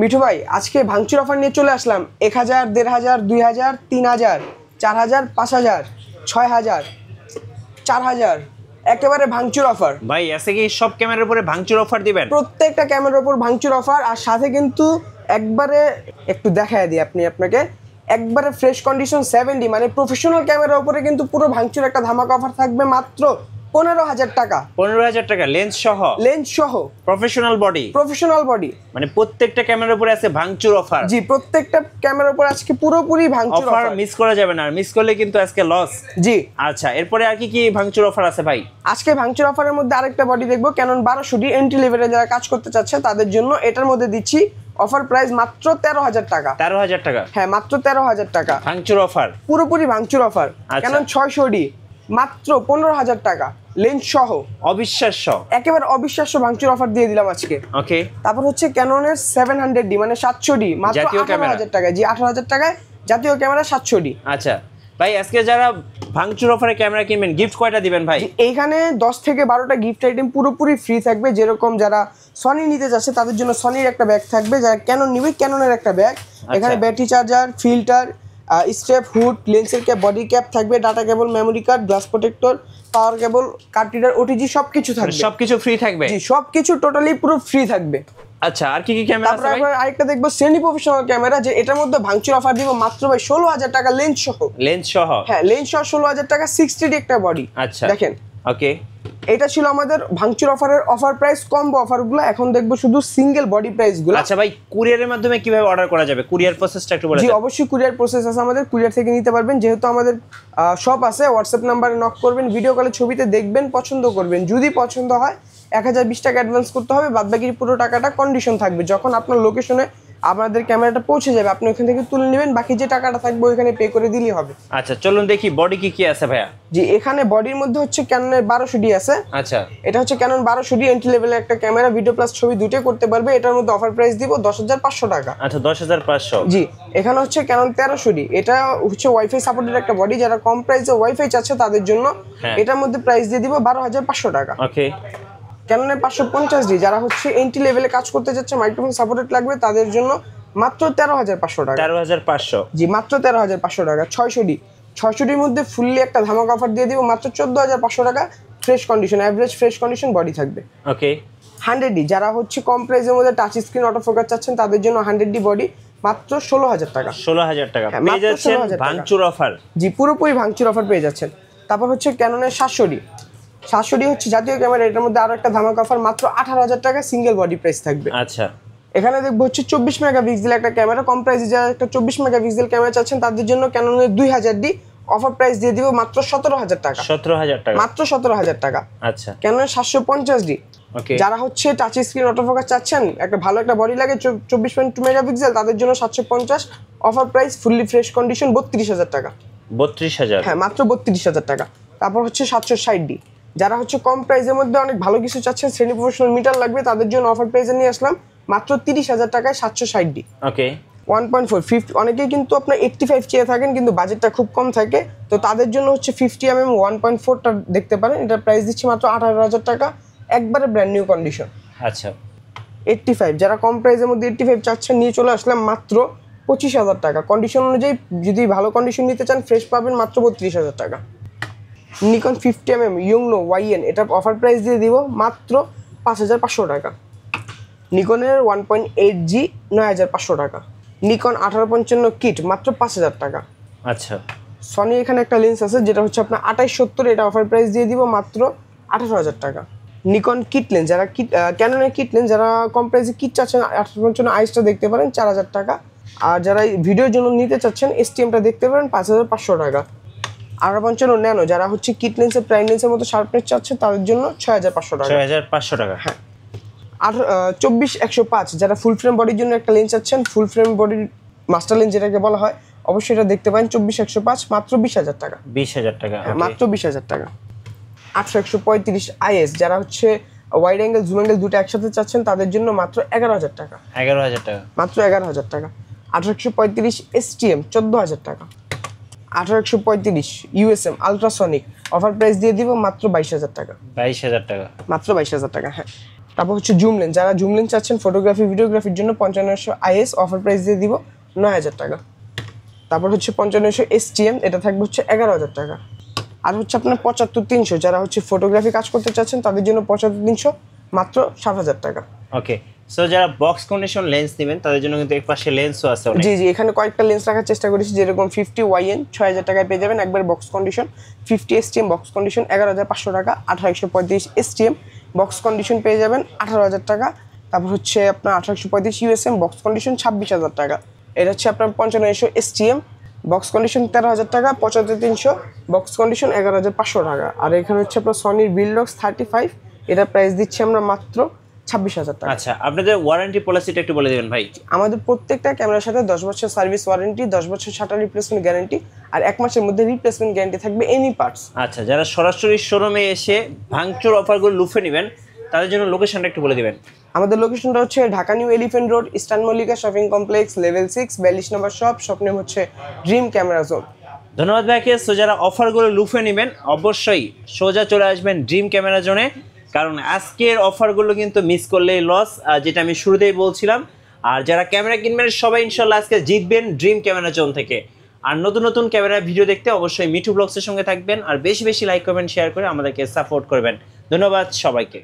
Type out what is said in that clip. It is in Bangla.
মিঠু ভাই আজকে ভাঙচুর অফার নিয়ে চলে আসলাম 1000, 1500, 2000, 3000, 4000, 5000, 6000, 4000 একেবারে ভাঙচুর অফার। ভাই আজকে কি সব ক্যামেরার উপরে ভাঙচুর অফার দিবেন? প্রত্যেকটা ক্যামেরার উপর ভাঙচুর অফার, আর সাথে কিন্তু একবারে একটু দেখায় দিই আপনাকে একবারে ফ্রেশ কন্ডিশন 70 মানে প্রফেশনাল ক্যামেরার উপরে কিন্তু পুরো ভাঙচুর একটা ধামাকা অফার থাকবে মাত্র 15000 টাকা। 15000 টাকা লেন্স সহ প্রফেশনাল বডি মানে প্রত্যেকটা ক্যামেরার উপরে আছে ভাঙচুর অফার। জি, প্রত্যেকটা ক্যামেরার উপর আজকে পুরোপুরি ভাঙচুর অফার মিস করা যাবে না, আর মিস করলে কিন্তু আজকে লস। জি আচ্ছা, এরপরে আর কি ভাঙচুর অফার আছে ভাই? আজকে ভাঙচুর অফারের মধ্যে আরেকটা বডি দেখবো, ক্যানন 1200D এন্ট্রি লেভেলে যারা কাজ করতে চাচ্ছে তাদের জন্য। এটার মধ্যে দিচ্ছি অফার প্রাইস মাত্র 13000 টাকা। 13000 টাকা? হ্যাঁ, মাত্র 13000 টাকা ভাঙচুর অফার, পুরোপুরি ভাঙচুর অফার। ক্যানন 600D মাত্র 15000 টাকা লেন্স সহ। অবিশ্বাস্য, একেবারে অবিশ্বাস্য ভাঙচুর অফার দিয়ে দিলাম আজকে। ওকে। তারপর হচ্ছে ক্যাননের 700D মানে 700D মাত্র 18000 টাকায়। জি, 18000 টাকায় জাতীয় ক্যামেরা 700D। আচ্ছা ভাই, আজকে যারা ভাঙচুর অফারে ক্যামেরা কিনবেন গিফট কয়টা দিবেন ভাই? এইখানে 10 থেকে 12টা গিফট আইটেম পুরোপুরি ফ্রি থাকবে। যেরকম যারা সনি নিতে যাচ্ছে তাদের জন্য সনির একটা ব্যাগ থাকবে, যারা ক্যানন নিবে ক্যাননের একটা ব্যাগ। এখানে battery charger, filter, strap, hood, লেন্সের ক্যাপ, বডি ক্যাপ থাকবে, data cable, memory card, glass protector, power cable, card reader, OTG সবকিছু থাকবে। সবকিছু ফ্রি থাকবে? জি, সবকিছু টোটালি পুরো ফ্রি থাকবে। আচ্ছা, আর কি ক্যামেরা আছে ভাই? তারপর আরেকটা দেখবো সেমি প্রফেশনাল ক্যামেরা, যে এটার মধ্যে ভাঙচুর অফার দিব মাত্র ভাই 16000 টাকা লেন্স সহ। হ্যাঁ, লেন্স সহ 16000 টাকা, 60D একটা বডি। আচ্ছা দেখেন, ওকে। এটা ছিল আমাদের ভাঙচুর অফারের অফার প্রাইস, কম্বো অফারগুলো। এখন দেখবো শুধু সিঙ্গেল বডি প্রাইসগুলো। আচ্ছা ভাই, কুরিয়ারের মাধ্যমে কিভাবে অর্ডার করা যাবে? কুরিয়ার প্রসেসটা একটু বলে দেন। জি, অবশ্যই কুরিয়ার প্রসেস আছে আমাদের, কুরিয়ার থেকে নিতে পারবেন। যেহেতু আমাদের শপ আছে, হোয়াটসঅ্যাপ নাম্বারে নক করবেন, ভিডিও কলে ছবিতে দেখবেন, পছন্দ করবেন। যদি পছন্দ হয় 1020 টাকা অ্যাডভান্স করতে হবে, বাদবাকির পুরো টাকাটা কন্ডিশন থাকবে। যখন আপনার লোকেশনে আপনাদের ক্যামেরাটা পৌঁছে যাবে আপনি ওখান থেকে তুলে নেবেন, বাকি যে টাকাটা থাকবে ওইখানে পে করে দিলেই হবে। আচ্ছা চলুন দেখি বডি কি আছে ভাইয়া। জি, এখানে বডির মধ্যে হচ্ছে ক্যাননের 1200D আছে। আচ্ছা, এটা হচ্ছে ক্যানন 1200D এন্ট্রি লেভেলের একটা ক্যামেরা, ভিডিও প্লাস ছবি দুটোই করতে পারবে। এটার মধ্যে অফার প্রাইস দিব 10500 টাকা। আচ্ছা 10500। জি, এখানে হচ্ছে ক্যানন 1300D, এটা হচ্ছে ওয়াইফাই সাপোর্টেড একটা বডি। যারা কম প্রাইসে ওয়াইফাই চাচ্ছে তাদের জন্য এটার মধ্যে প্রাইস দিয়ে দিব 12500 টাকা। ওকে। ক্যাননের 550D, যারা হচ্ছে এন্ট্রি লেভেলে কাজ করতে যাচ্ছে, মাইক্রোফোন সাপোর্টেড লাগবে তাদের জন্য মাত্র 13500 টাকা। 13500? জি, মাত্র 13500 টাকা। 600Dর মধ্যে ফুললি একটা ধামাকা অফার দিয়ে দিব মাত্র 14500 টাকা, fresh condition, average fresh condition body থাকবে। ওকে। 100D, যারা হচ্ছে কম প্রাইসের মধ্যে টাচ স্ক্রিন অটো ফোকাস চাচ্ছেন তাদের জন্য 100D বডি মাত্র 16000 টাকা। 16000 টাকা পেয়ে যাচ্ছেন ভাঙচুর অফার। জি, পুরোপুরি ভাঙচুর অফার পেয়ে যাচ্ছেন। তারপর হচ্ছে ক্যাননের 700D হচ্ছে জাতীয় ক্যামেরা, এটার মধ্যে আরো একটা ধামাকা অফার মাত্র 18000 টাকা, সিঙ্গেল বডি প্রাইস থাকবে। আচ্ছা, এখানে দেখবো হচ্ছে 24 মেগাপিক্সেল একটা ক্যামেরা, কম প্রাইসে যারা একটা 24 মেগাপিক্সেল ক্যামেরা চাচ্ছেন তাদের জন্য ক্যাননের 2000D অফার প্রাইস দিয়ে দিব মাত্র 17000 টাকা। 17000 টাকা? মাত্র 17000 টাকা। আচ্ছা, ক্যাননের 750D, ওকে। যারা হচ্ছে টাচ স্ক্রিন অটোফোকাস চাচ্ছেন, একটা ভালো একটা বডি লাগে, 24.2 মেগাপিক্সেল, তাদের জন্য 750 offer price, fully fresh condition 32000 টাকা। 32000? হ্যাঁ, মাত্র 32000 টাকা। তারপর হচ্ছে 760D, যারা হচ্ছে কম প্রাইসের মধ্যে অনেক ভালো কিছু চাচ্ছেন, সেমি প্রফেশনাল মিটার লাগবে, তাদের জন্য অফার প্রাইসে নিয়ে আসলাম মাত্র 30000 টাকায় 760D। ওকে। 1.4 অনেকেই কিন্তু আপনার 85 চেয়ে থাকেন কিন্তু বাজেটটা খুব কম থাকে, তো তাদের জন্য হচ্ছে 50mm 1.4টা দেখতে পারেন। এটা প্রাইস দিচ্ছি মাত্র 18000 টাকা, একবারে ব্র্যান্ড নিউ কন্ডিশন। আচ্ছা। 85, যারা কম প্রাইসের মধ্যে 85 চাচ্ছেন নিয়ে চলে আসলাম মাত্র 25000 টাকা। কন্ডিশন অনুযায়ী যদি ভালো কন্ডিশন নিতে চান ফ্রেশ পাবেন মাত্র 32000 টাকা। নিকন 50mm ইয়ংনো YN, এটা অফার প্রাইস দিয়ে দিব মাত্র 5500 টাকা। নিকনের 1.8G 9500 টাকা। নিকন 1855 কিট মাত্র 5000 টাকা। আচ্ছা। সনি এখানে একটা লেন্স আছে যেটা হচ্ছে আপনার 2870, এটা অফার প্রাইস দিয়ে দিব মাত্র 18000 টাকা। নিকন কিট লেন্স, যারা ক্যাননের কিট লেন্স, যারা কম প্রাইসে কিট চাচ্ছেন 1855 আইসটা দেখতে পারেন 4000 টাকা। আর যারা ভিডিওর জন্য নিতে চাচ্ছেন STMটা দেখতে পারেন 5500 টাকা। 1855 ন্যানো, যারা হচ্ছে কিট লেন্সের প্রাইম লেন্সের মতো শার্পনেস চাচ্ছেন তাদের জন্য 6500 টাকা। 6500 টাকা? হ্যাঁ। আর 24105, যারা ফুল ফ্রেম বডির জন্য একটা লেন্স চাচ্ছেন, ফুল ফ্রেম বডির মাস্টার লেন্স যেটাকে বলা হয়, অবশ্যই এটা দেখতে পারেন 24105, মাত্র 20000 টাকা। 20000 টাকা? মাত্র 20000 টাকা। 8135 IS, যারা হচ্ছে ওয়াইড অ্যাঙ্গেল জুম অ্যাঙ্গেল দুটো একসাথে চাচ্ছেন তাদের জন্য মাত্র 11000 টাকা। 11000 টাকা? মাত্র 11000 টাকা। 1835 STM 14000 টাকা। 1835 USM আলট্রাসনিক, অফার প্রাইস দিয়ে দিব মাত্র 22000 টাকা। 22000 টাকা? মাত্র 22000 টাকা। হ্যাঁ। তারপর হচ্ছে জুম লেন্স, যারা জুম লেন্স চাচ্ছেন ফটোগ্রাফি ভিডিওগ্রাফির জন্য 5500 IS অফার প্রাইস দিয়ে দিব 9000 টাকা। তারপর হচ্ছে 5500 STM, এটা থাকবে হচ্ছে 11000 টাকা। আর হচ্ছে আপনার 75300, যারা হচ্ছে ফটোগ্রাফি কাজ করতে চাচ্ছেন তাদের জন্য 75300 মাত্র 7000 টাকা। ওকে, সো যারা বক্স কন্ডিশন লেন্স নেবেন তাদের জন্য কিন্তু এক পাশে লেন্সও আছে অনেক। জি জি, এখানে কয়েকটা লেন্স রাখার চেষ্টা করেছি, যেরকম 50 YN 6000 টাকায় পেয়ে যাবেন একবার box condition, 50 STM box condition 11500 টাকা, 18135 STM বক্স কন্ডিশন পেয়ে যাবেন 18000 টাকা। তারপর হচ্ছে আপনার 1835 USM বক্স কন্ডিশন 26000 টাকা। এটা হচ্ছে আপনার 5500 STM বক্স কন্ডিশন 13000 টাকা, 75300 বক্স কন্ডিশন 11500 টাকা। আর এখানে হচ্ছে আপনার সনির বিলডক্স 35, এটা প্রাইস দিচ্ছি আমরা মাত্র 26000 টাকা। আচ্ছা, আপনাদের ওয়ারেন্টি পলিসিটা একটু বলে দিবেন ভাই। আমাদের প্রত্যেকটা ক্যামেরার সাথে 10 বছর সার্ভিস ওয়ারেন্টি, 10 বছর শাটার রিপ্লেসমেন্ট গ্যারান্টি, আর 1 মাসের মধ্যে রিপ্লেসমেন্ট গ্যারান্টি থাকবে এনি পার্টস। আচ্ছা, যারা সরাসরি শোরুমে এসে ভাঙচুর অফারগুলো লুফে নেবেন তাদের জন্য লোকেশনটা একটু বলে দিবেন। আমাদের লোকেশনটা হচ্ছে Dhaka new elephant road, eastern Mallika shopping complex, level 6, 42 নম্বর শপ। শপ নেম হচ্ছে ড্রিম ক্যামেরা জোন। ধন্যবাদ ভাইকে। সো যারা অফারগুলো লুফে নেবেন অবশ্যই সোজা চলে আসবেন ড্রিম ক্যামেরা জোনে, কারণ আজকের অফারগুলো কিন্তু মিস করলেই লস, যেটা আমি শুরুতেই বলছিলাম। আর যারা ক্যামেরা কিনবেন সবাই ইনশাল্লাহ আজকে জিতবেন ড্রিম ক্যামেরা জোন থেকে। আর নতুন নতুন ক্যামেরা ভিডিও দেখতে অবশ্যই মিঠু ব্লগসের সঙ্গে থাকবেন, আর বেশি বেশি লাইক করবেন, শেয়ার করে আমাদেরকে সাপোর্ট করবেন। ধন্যবাদ সবাইকে।